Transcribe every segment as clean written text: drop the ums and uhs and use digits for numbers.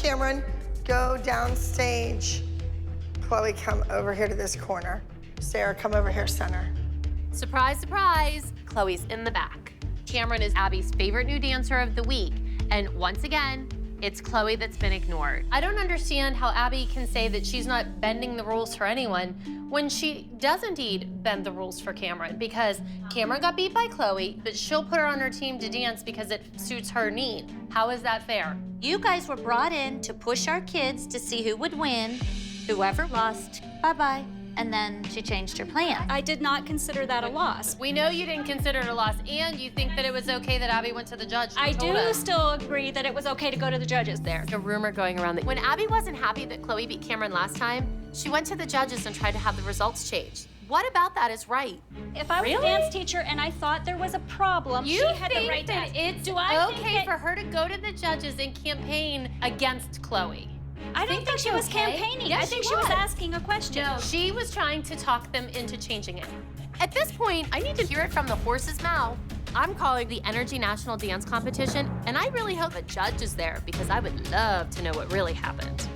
Kamryn, go downstage. Chloe, come over here to this corner. Sarah, come over here, center. Surprise, surprise, Chloe's in the back. Kamryn is Abby's favorite new dancer of the week, and once again, it's Chloe that's been ignored. I don't understand how Abby can say that she's not bending the rules for anyone when she does indeed bend the rules for Kamryn, because Kamryn got beat by Chloe, but she'll put her on her team to dance because it suits her need. How is that fair? You guys were brought in to push our kids to see who would win. Whoever lost, bye-bye. And then she changed her plan. I did not consider that a loss. We know you didn't consider it a loss, and you think that it was okay that Abby went to the judge. I do still agree that it was okay to go to the judges there. There's a rumor going around that when Abby wasn't happy that Chloe beat Kamryn last time, she went to the judges and tried to have the results changed. What about that is right? If I was a dance teacher and I thought there was a problem, You she had think the right that to it's okay for her to go to the judges and campaign against Chloe? I don't think she was campaigning. Yes, I think she was asking a question. No, she was trying to talk them into changing it. At this point, I need to hear it from the horse's mouth. I'm calling the Energy National Dance Competition, and I really hope a judge is there because I would love to know what really happened.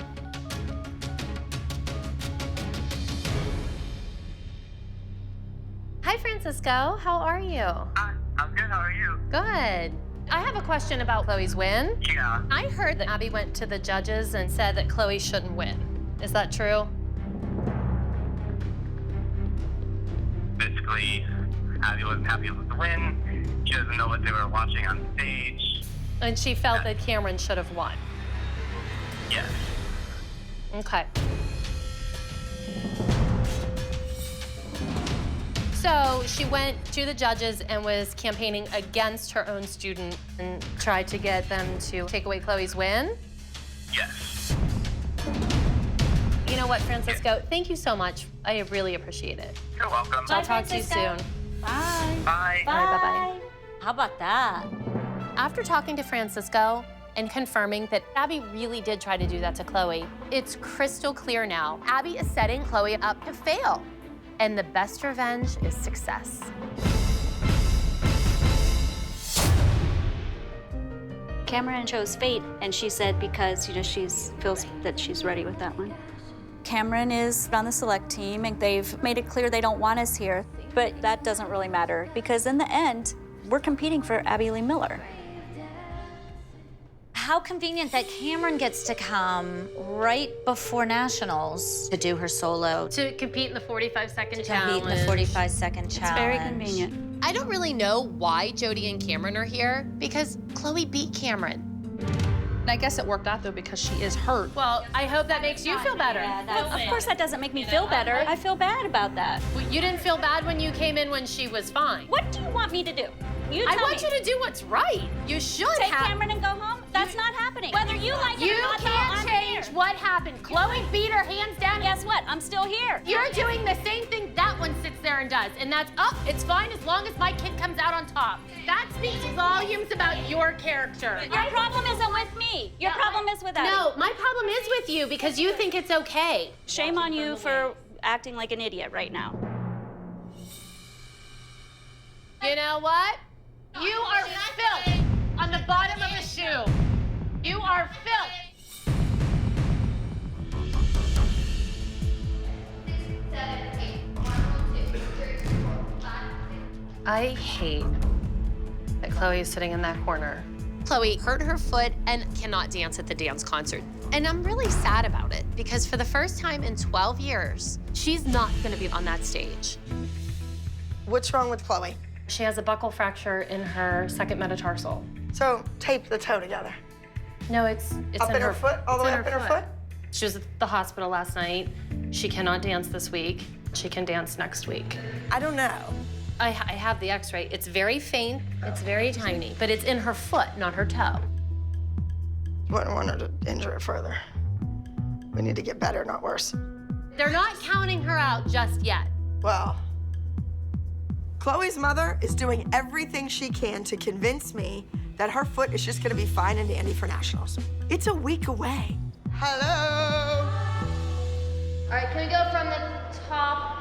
Hi, Francisco. How are you? Hi, I'm good. How are you? Good. I have a question about Chloe's win. Yeah. I heard that Abby went to the judges and said that Chloe shouldn't win. Is that true? Basically, Abby wasn't happy with the win. She doesn't know what they were watching on stage. And she felt that Kamryn should have won. Yes. Okay. So she went to the judges and was campaigning against her own student and tried to get them to take away Chloe's win? Yes. You know what, Francisco? Thank you so much. I really appreciate it. You're welcome. I'll talk to you soon. Bye. Bye. All right, bye-bye. How about that? After talking to Francisco and confirming that Abby really did try to do that to Chloe, it's crystal clear now. Abby is setting Chloe up to fail. And the best revenge is success. Kamryn chose fate, and she said because she feels that she's ready with that one. Kamryn is on the select team, and they've made it clear they don't want us here. But that doesn't really matter because in the end, we're competing for Abby Lee Miller. How convenient that Kamryn gets to come right before nationals to do her solo. To compete in the 45-second Compete in the 45-second challenge. It's very convenient. I don't really know why Jody and Kamryn are here because Chloe beat Kamryn. I guess it worked out though because she is hurt. Well, I hope that makes you feel better. Well, of course that doesn't make me feel better. I feel bad about that. Well, you didn't feel bad when you came in when she was fine. What do you want me to do? You I tell want me. you to do what's right. You should Take have. Kamryn and go home? That's not happening. Whether you like it You or not, can't I'm change here. what happened. Chloe beat her hands down. Guess what? I'm still here. You're doing the same thing that one sits there and does, and that's, it's fine as long as my kid comes out on top. That speaks volumes about your character. Your problem isn't with me. Your problem is with Abby. No, my problem is with you because you think it's okay. Shame on you for acting like an idiot right now. You know what? You are filth on the bottom of a shoe. You are filth. 6, 7, 8, 1, 2, 3, 4, 5, 6. I hate that Chloe is sitting in that corner. Chloe hurt her foot and cannot dance at the dance concert. And I'm really sad about it because for the first time in 12 years, she's not gonna be on that stage. What's wrong with Chloe? She has a buckle fracture in her second metatarsal. So tape the toe together. No, it's Up in her foot? All the way up in her foot? She was at the hospital last night. She cannot dance this week. She can dance next week. I don't know. I have the x-ray. It's very faint, it's very tiny, but it's in her foot, not her toe. Wouldn't want her to injure it further. We need to get better, not worse. They're not counting her out just yet. Well, Chloe's mother is doing everything she can to convince me that her foot is just gonna be fine and dandy for nationals. It's a week away. Hello? All right, can we go from the top?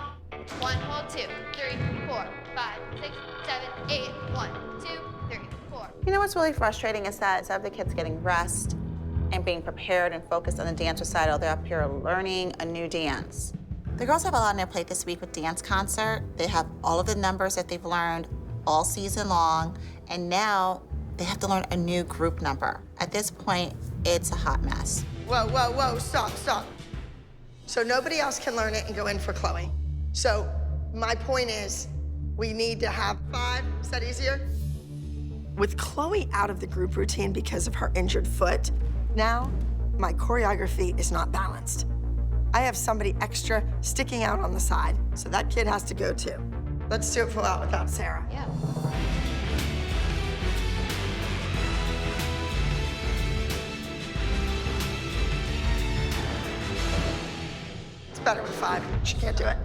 1, hold 2, 3, 4, 5, 6, 7, 8, 1, 2, 3, 4. You know what's really frustrating is that instead of the kids getting rest, and being prepared and focused on the dance recital. They're up here learning a new dance. The girls have a lot on their plate this week with dance concert. They have all of the numbers that they've learned all season long, and now they have to learn a new group number. At this point, it's a hot mess. Whoa, whoa, whoa, stop, stop. So nobody else can learn it and go in for Chloe. So my point is, we need to have 5, is that easier? With Chloe out of the group routine because of her injured foot, now my choreography is not balanced. I have somebody extra sticking out on the side, so that kid has to go too. Let's do it full out without Sarah. Yeah. It's better with 5. She can't do it.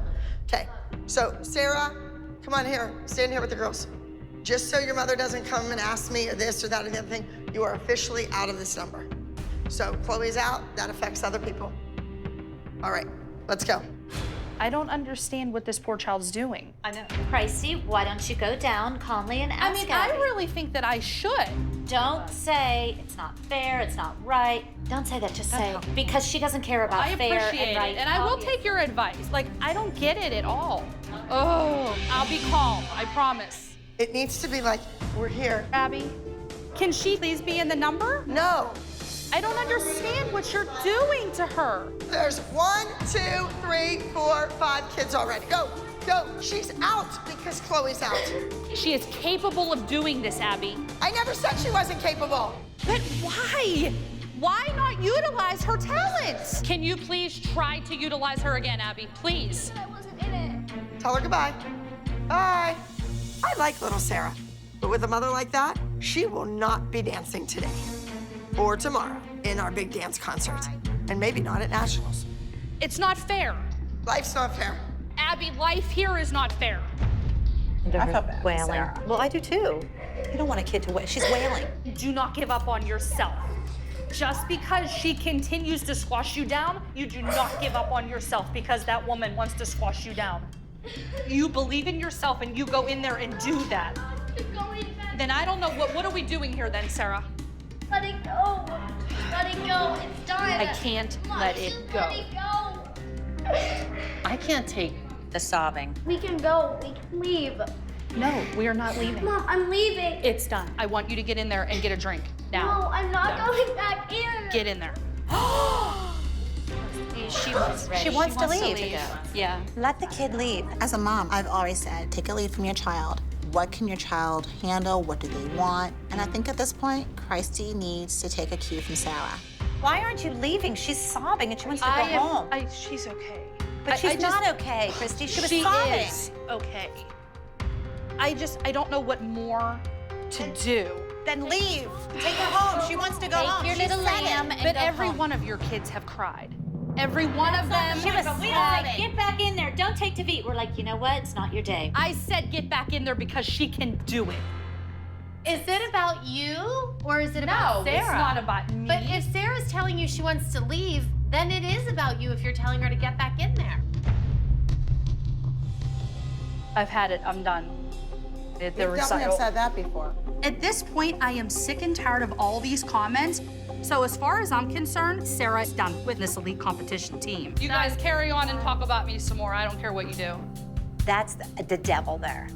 Okay, so Sarah, come on here. Stand here with the girls. Just so your mother doesn't come and ask me or this or that or the other thing, you are officially out of this number. So Chloe's out, that affects other people. All right, let's go. I don't understand what this poor child's doing. I know. Pricey, why don't you go down calmly and ask I mean, I Abby? really think that I should. Don't say it's not fair, it's not right. Don't say that, just say, because she doesn't care about I fair appreciate and right. it, and I will take your advice. Like, I don't get it at all. Oh, I'll be calm, I promise. It needs to be like, we're here. Abby, can she please be in the number? No, I don't understand what you're doing to her. there's 1, 2, 3, 4, 5 kids already. Go, go. She's out because Chloe's out. She is capable of doing this, Abby. I never said she wasn't capable. But why? Why not utilize her talents? Can you please try to utilize her again, Abby? Please. I wasn't in it. Tell her goodbye. Bye. I like little Sarah, but with a mother like that, she will not be dancing today or tomorrow in our big dance concert, and maybe not at Nationals. It's not fair. Life's not fair. Abby, life here is not fair. I felt bad, wailing. Sarah. Well, I do too. You don't want a kid to wail. She's wailing. Do not give up on yourself. Just because she continues to squash you down, you do not give up on yourself because that woman wants to squash you down. You believe in yourself and you go in there and do that. Then I don't know, what are we doing here then, Sarah? Let it go. Let it go. It's done. I can't let it go. Let it go. I can't take the sobbing. We can go. We can leave. No, we are not leaving. Mom, I'm leaving. It's done. I want you to get in there and get a drink. Now. No, I'm not No. going back in. Get in there. She was ready. She wants to leave. Yeah. Let the kid leave. As a mom, I've always said, take a lead from your child. What can your child handle? What do they want? And I think at this point, Christy needs to take a cue from Sarah. Why aren't you leaving? She's sobbing and she wants to go home. She's okay. But she's not okay, Christy. She was sobbing. Is okay. I don't know what more to do. Then leave. Take her home. She wants to go home. Take your little lamb and But go every home. one of your kids have cried. Every one of them. She was like, get back in there. Don't take defeat. We're like, you know what? It's not your day. I said get back in there because she can do it. Is it about you or is it about Sarah? It's not about me. But if Sarah's telling you she wants to leave, then it is about you if you're telling her to get back in there. I've had it. I'm done. The You've definitely recital. have said that before. At this point, I am sick and tired of all these comments. So as far as I'm concerned, Sarah's done with this elite competition team. You guys carry on and talk about me some more. I don't care what you do. That's the devil there.